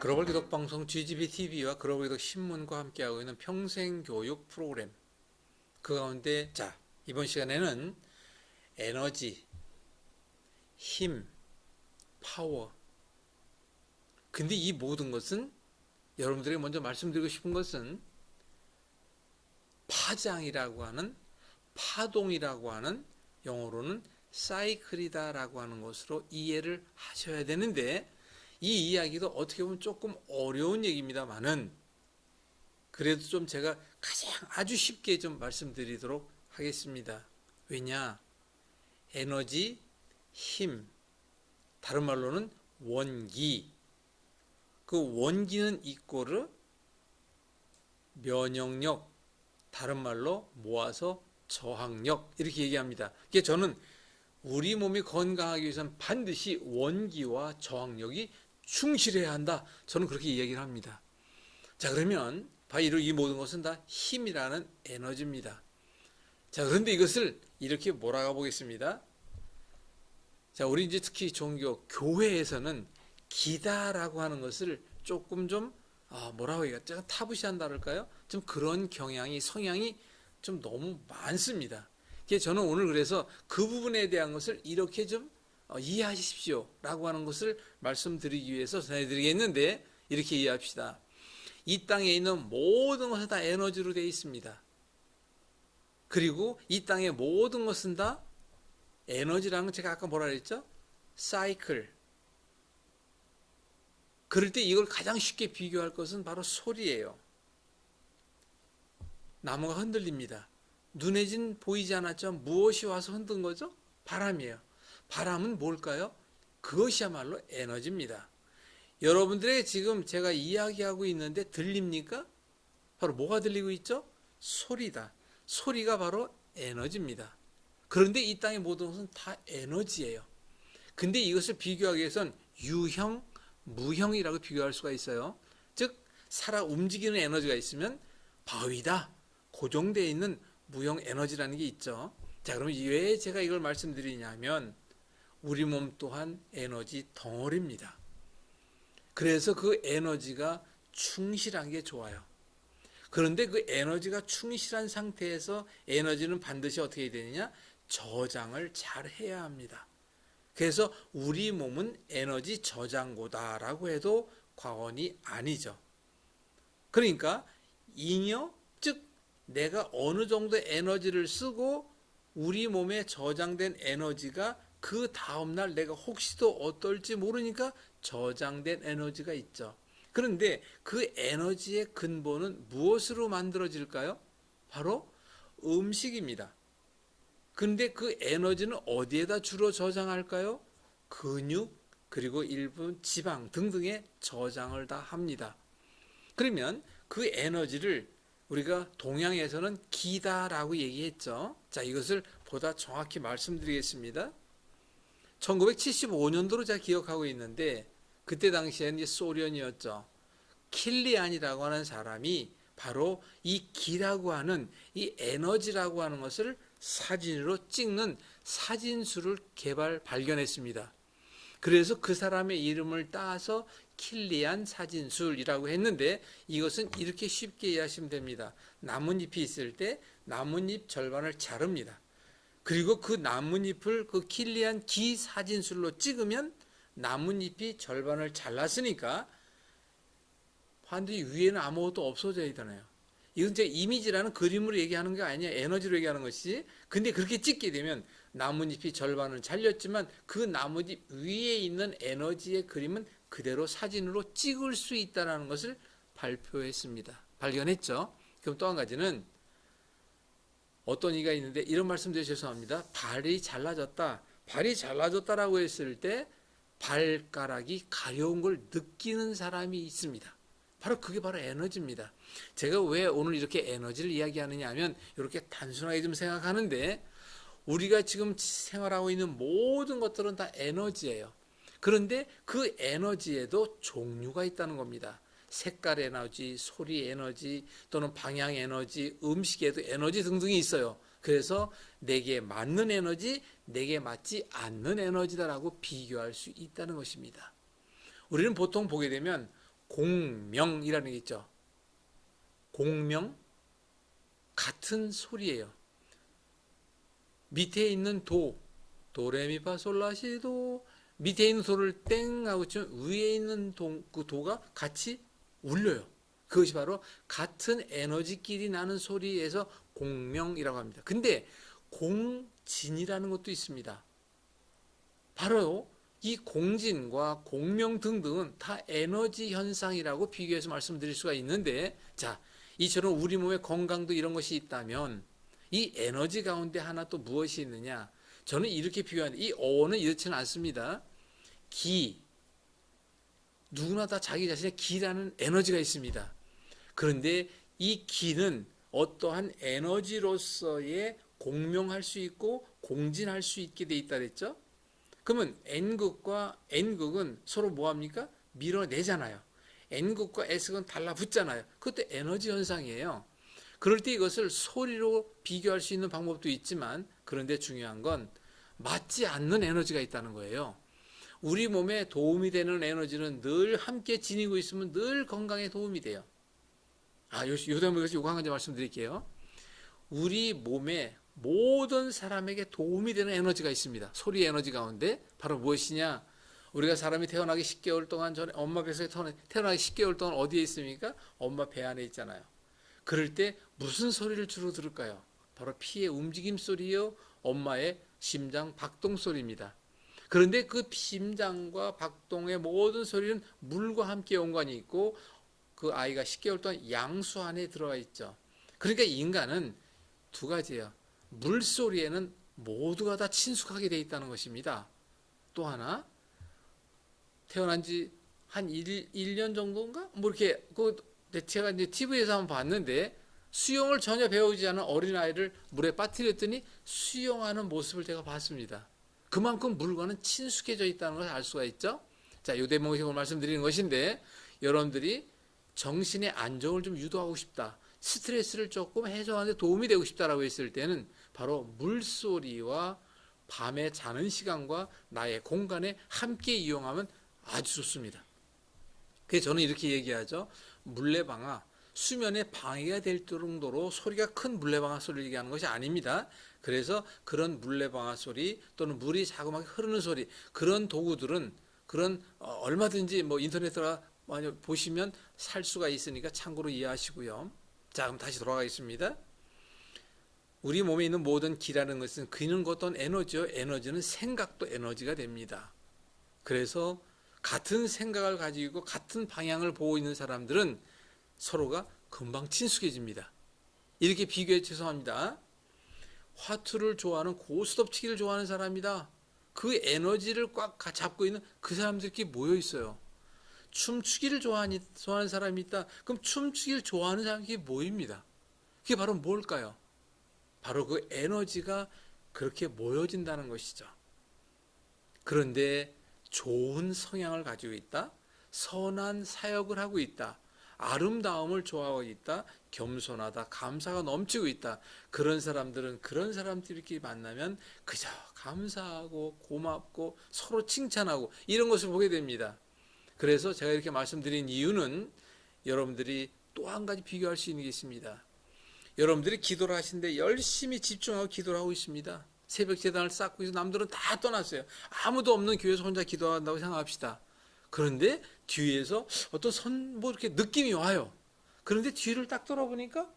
글로벌 기독 방송 GGB TV와 글로벌 기독 신문과 함께하고 있는 평생 교육 프로그램. 그 가운데 이번 시간에는 에너지, 힘, 파워. 근데 이 모든 것은 여러분들에게 먼저 말씀드리고 싶은 것은 파장이라고 하는, 파동이라고 하는, 영어로는 사이클이다라고 하는 것으로 이해를 하셔야 되는데, 이 이야기도 어떻게 보면 조금 어려운 얘기입니다만은 그래도 좀 제가 가장 아주 쉽게 좀 말씀드리도록 하겠습니다. 왜냐? 에너지, 힘, 다른 말로는 원기. 그 원기는 이꼬르 면역력, 다른 말로 모아서 저항력 이렇게 얘기합니다. 그게 저는 우리 몸이 건강하기 위해서는 반드시 원기와 저항력이 충실해야 한다. 저는 그렇게 이야기를 합니다. 그러면 바로 이 모든 것은 다 힘이라는 에너지입니다. 그런데 이것을 이렇게 몰아가 보겠습니다. 우리 이제 특히 종교, 교회에서는 기다라고 하는 것을 조금 좀 뭐라고 해야 좀 타부시한다 할까요? 좀 그런 성향이 좀 너무 많습니다. 저는 오늘 그래서 그 부분에 대한 것을 이렇게 좀 이해하십시오 라고 하는 것을 말씀드리기 위해서 전해드리겠는데, 이렇게 이해합시다. 이 땅에 있는 모든 것은 다 에너지로 되어 있습니다. 그리고 이 땅의 모든 것은 다 에너지라는 건 제가 아까 뭐라 그랬죠? 사이클. 그럴 때 이걸 가장 쉽게 비교할 것은 바로 소리예요. 나무가 흔들립니다. 눈에 보이지 않았죠? 무엇이 와서 흔든 거죠? 바람이에요. 바람은 뭘까요? 그것이야말로 에너지입니다. 여러분들에게 지금 제가 이야기하고 있는데 들립니까? 바로 뭐가 들리고 있죠? 소리다. 소리가 바로 에너지입니다. 그런데 이 땅의 모든 것은 다 에너지예요. 근데 이것을 비교하기 위해서는 유형, 무형이라고 비교할 수가 있어요. 즉 움직이는 에너지가 있으면 바위다. 고정되어 있는 무형 에너지라는 게 있죠. 그러면 왜 제가 이걸 말씀드리냐면 우리 몸 또한 에너지 덩어리입니다. 그래서 그 에너지가 충실한 게 좋아요. 그런데 그 에너지가 충실한 상태에서 에너지는 반드시 어떻게 해야 되느냐? 저장을 잘 해야 합니다. 그래서 우리 몸은 에너지 저장고다라고 해도 과언이 아니죠. 그러니까 잉여, 즉 내가 어느 정도 에너지를 쓰고 우리 몸에 저장된 에너지가 그 다음날 내가 혹시도 어떨지 모르니까 저장된 에너지가 있죠. 그런데 그 에너지의 근본은 무엇으로 만들어질까요? 바로 음식입니다. 그런데 그 에너지는 어디에다 주로 저장할까요? 근육, 그리고 일부 지방 등등에 저장을 다 합니다. 그러면 그 에너지를 우리가 동양에서는 기다라고 얘기했죠. 이것을 보다 정확히 말씀드리겠습니다. 1975년도로 제가 기억하고 있는데 그때 당시에는 이제 소련이었죠. 킬리안이라고 하는 사람이 바로 이 기라고 하는 이 에너지라고 하는 것을 사진으로 찍는 사진술을 발견했습니다. 그래서 그 사람의 이름을 따서 킬리안 사진술이라고 했는데 이것은 이렇게 쉽게 이해하시면 됩니다. 나뭇잎이 있을 때 나뭇잎 절반을 자릅니다. 그리고 그 나뭇잎을 그 킬리안 기 사진술로 찍으면 나뭇잎이 절반을 잘랐으니까 반드시 위에는 아무것도 없어져야 되잖아요. 이건 제 이미지라는 그림으로 얘기하는 게 아니야. 에너지로 얘기하는 것이지. 근데 그렇게 찍게 되면 나뭇잎이 절반은 잘렸지만 그 나뭇잎 위에 있는 에너지의 그림은 그대로 사진으로 찍을 수 있다는 것을 발견했죠. 그럼 또 한 가지는 어떤 이가 있는데 이런 말씀드려 죄송합니다. 발이 잘라졌다라고 했을 때 발가락이 가려운 걸 느끼는 사람이 있습니다. 그게 바로 에너지입니다. 제가 왜 오늘 이렇게 에너지를 이야기하느냐 하면 이렇게 단순하게 좀 생각하는데 우리가 지금 생활하고 있는 모든 것들은 다 에너지예요. 그런데 그 에너지에도 종류가 있다는 겁니다. 색깔 에너지, 소리 에너지, 또는 방향 에너지, 음식에도 에너지 등등이 있어요. 그래서 내게 맞는 에너지, 내게 맞지 않는 에너지다라고 비교할 수 있다는 것입니다. 우리는 보통 보게 되면 공명이라는 게 있죠. 공명, 같은 소리예요. 밑에 있는 도레미파솔라시도, 밑에 있는 도를 땡 하고 치면 위에 있는 그 도가 같이 울려요. 그것이 바로 같은 에너지끼리 나는 소리에서 공명이라고 합니다. 근데 공진이라는 것도 있습니다. 바로 이 공진과 공명 등등은 다 에너지 현상이라고 비교해서 말씀드릴 수가 있는데, 자, 이처럼 우리 몸의 건강도 이런 것이 있다면 이 에너지 가운데 하나 또 무엇이 있느냐? 저는 이렇게 비교하는데, 이 어원은 이렇지는 않습니다. 기, 누구나 다 자기 자신의 기라는 에너지가 있습니다. 그런데 이 기는 어떠한 에너지로서의 공명할 수 있고 공진할 수 있게 돼 있다 그랬죠? 그러면 N극과 N극은 서로 뭐합니까? 밀어내잖아요. N극과 S극은 달라붙잖아요. 그것도 에너지 현상이에요. 그럴 때 이것을 소리로 비교할 수 있는 방법도 있지만, 그런데 중요한 건 맞지 않는 에너지가 있다는 거예요. 우리 몸에 도움이 되는 에너지는 늘 함께 지니고 있으면 늘 건강에 도움이 돼요. 요거 한 가지 말씀드릴게요. 우리 몸에 모든 사람에게 도움이 되는 에너지가 있습니다. 소리 에너지 가운데 바로 무엇이냐? 우리가 사람이 태어나기 10개월 동안 전에 엄마 뱃속에 태어나기 10개월 동안 어디에 있습니까? 엄마 배 안에 있잖아요. 그럴 때 무슨 소리를 주로 들을까요? 바로 피의 움직임 소리요, 엄마의 심장 박동 소리입니다. 그런데 그 심장과 박동의 모든 소리는 물과 함께 연관이 있고, 그 아이가 10개월 동안 양수 안에 들어가 있죠. 그러니까 인간은 두 가지예요. 물소리에는 모두가 다 친숙하게 되어 있다는 것입니다. 또 하나, 태어난 지 한 1년 정도인가? 뭐 이렇게, 제가 이제 TV에서 한번 봤는데, 수영을 전혀 배우지 않은 어린아이를 물에 빠뜨렸더니 수영하는 모습을 제가 봤습니다. 그만큼 물과는 친숙해져 있다는 걸 알 수가 있죠. 자, 요 대목을 말씀드리는 것인데, 여러분들이 정신의 안정을 좀 유도하고 싶다, 스트레스를 조금 해소하는 데 도움이 되고 싶다라고 했을 때는 바로 물소리와 밤에 자는 시간과 나의 공간에 함께 이용하면 아주 좋습니다. 그래서 저는 이렇게 얘기하죠. 물레방아, 수면에 방해가 될 정도로 소리가 큰 물레방아 소리를 얘기하는 것이 아닙니다. 그래서 그런 물레방아 소리 또는 물이 자그마하게 흐르는 소리, 그런 도구들은 얼마든지 뭐 인터넷에 보시면 살 수가 있으니까 참고로 이해하시고요. 자, 그럼 다시 돌아가겠습니다. 우리 몸에 있는 모든 기라는 것은 그는 어떤 에너지요. 에너지는 생각도 에너지가 됩니다. 그래서 같은 생각을 가지고 같은 방향을 보고 있는 사람들은 서로가 금방 친숙해집니다. 이렇게 비교해 죄송합니다. 화투를 좋아하는 고스톱치기를 좋아하는 사람이다. 그 에너지를 꽉 잡고 있는 그 사람들끼리 모여 있어요. 춤추기를 좋아하는 사람이 있다. 그럼 춤추기를 좋아하는 사람끼리 모입니다. 그게 바로 뭘까요? 바로 그 에너지가 그렇게 모여진다는 것이죠. 그런데 좋은 성향을 가지고 있다, 선한 사역을 하고 있다, 아름다움을 좋아하고 있다, 겸손하다, 감사가 넘치고 있다, 그런 사람들끼리 만나면 그저 감사하고 고맙고 서로 칭찬하고 이런 것을 보게 됩니다. 그래서 제가 이렇게 말씀드린 이유는 여러분들이 또 한 가지 비교할 수 있는 게 있습니다. 여러분들이 기도를 하시는데 열심히 집중하고 기도를 하고 있습니다. 새벽 제단을 쌓고 있어 남들은 다 떠났어요. 아무도 없는 교회에서 혼자 기도한다고 생각합시다. 그런데 뒤에서 어떤 이렇게 느낌이 와요. 그런데 뒤를 딱 돌아보니까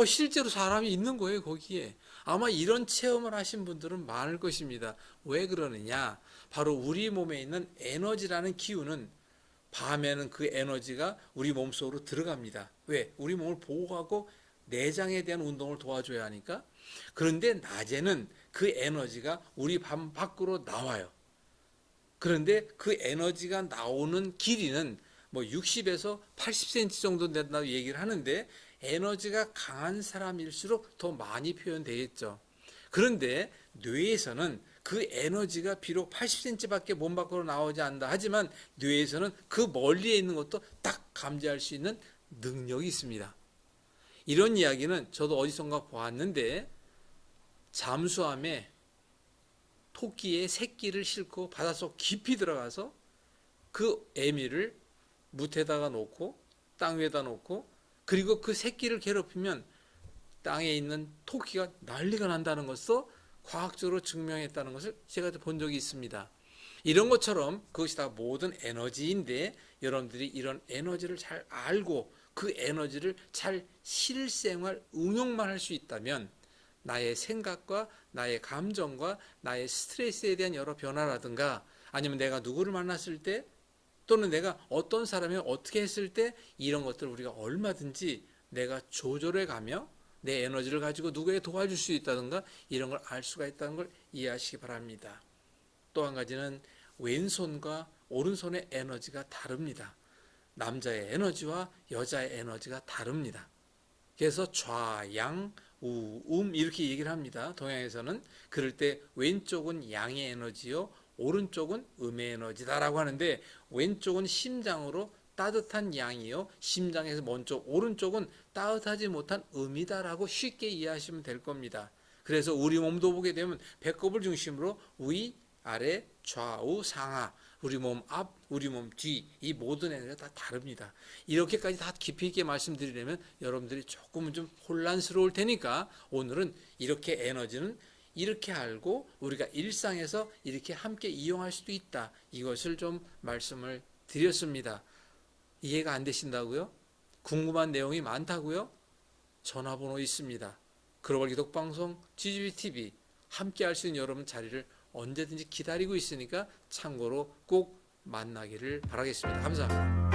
실제로 사람이 있는 거예요, 거기에. 아마 이런 체험을 하신 분들은 많을 것입니다. 왜 그러느냐? 바로 우리 몸에 있는 에너지라는 기운은 밤에는 그 에너지가 우리 몸속으로 들어갑니다. 왜? 우리 몸을 보호하고 내장에 대한 운동을 도와줘야 하니까. 그런데 낮에는 그 에너지가 우리 밤 밖으로 나와요. 그런데 그 에너지가 나오는 길이는 뭐 60에서 80cm 정도 된다고 얘기를 하는데, 에너지가 강한 사람일수록 더 많이 표현되겠죠. 그런데 뇌에서는 그 에너지가 비록 80cm밖에 몸 밖으로 나오지 않는다 하지만 뇌에서는 그 멀리에 있는 것도 딱 감지할 수 있는 능력이 있습니다. 이런 이야기는 저도 어디선가 보았는데, 잠수함에 토끼의 새끼를 싣고 바닷속 깊이 들어가서 그 애미를 무태다가 놓고 땅 위에다 놓고 그리고 그 새끼를 괴롭히면 땅에 있는 토끼가 난리가 난다는 것을 과학적으로 증명했다는 것을 제가 본 적이 있습니다. 이런 것처럼 그것이 다 모든 에너지인데 여러분들이 이런 에너지를 잘 알고 그 에너지를 잘 실생활 응용만 할 수 있다면 나의 생각과 나의 감정과 나의 스트레스에 대한 여러 변화라든가 아니면 내가 누구를 만났을 때 또는 내가 어떤 사람이 어떻게 했을 때 이런 것들을 우리가 얼마든지 내가 조절해 가며 내 에너지를 가지고 누구에게 도와줄 수 있다든가 이런 걸 알 수가 있다는 걸 이해하시기 바랍니다. 또 한 가지는 왼손과 오른손의 에너지가 다릅니다. 남자의 에너지와 여자의 에너지가 다릅니다. 그래서 좌양 우음 이렇게 얘기를 합니다. 동양에서는 그럴 때 왼쪽은 양의 에너지요 오른쪽은 음의 에너지다라고 하는데 왼쪽은 심장으로 따뜻한 양이요 심장에서 먼저 오른쪽은 따뜻하지 못한 음이다라고 쉽게 이해하시면 될 겁니다. 그래서 우리 몸도 보게 되면 배꼽을 중심으로 위, 아래, 좌우, 상하 우리 몸 앞, 우리 몸 뒤 이 모든 에너지가 다 다릅니다. 이렇게까지 다 깊이 있게 말씀드리려면 여러분들이 조금은 좀 혼란스러울 테니까 오늘은 이렇게 에너지는 이렇게 알고 우리가 일상에서 이렇게 함께 이용할 수도 있다. 이것을 좀 말씀을 드렸습니다. 이해가 안 되신다고요? 궁금한 내용이 많다고요? 전화번호 있습니다. 글로벌 기독방송 GGBTV 함께 할 수 있는 여러분 자리를 언제든지 기다리고 있으니까 참고로 꼭 만나기를 바라겠습니다. 감사합니다.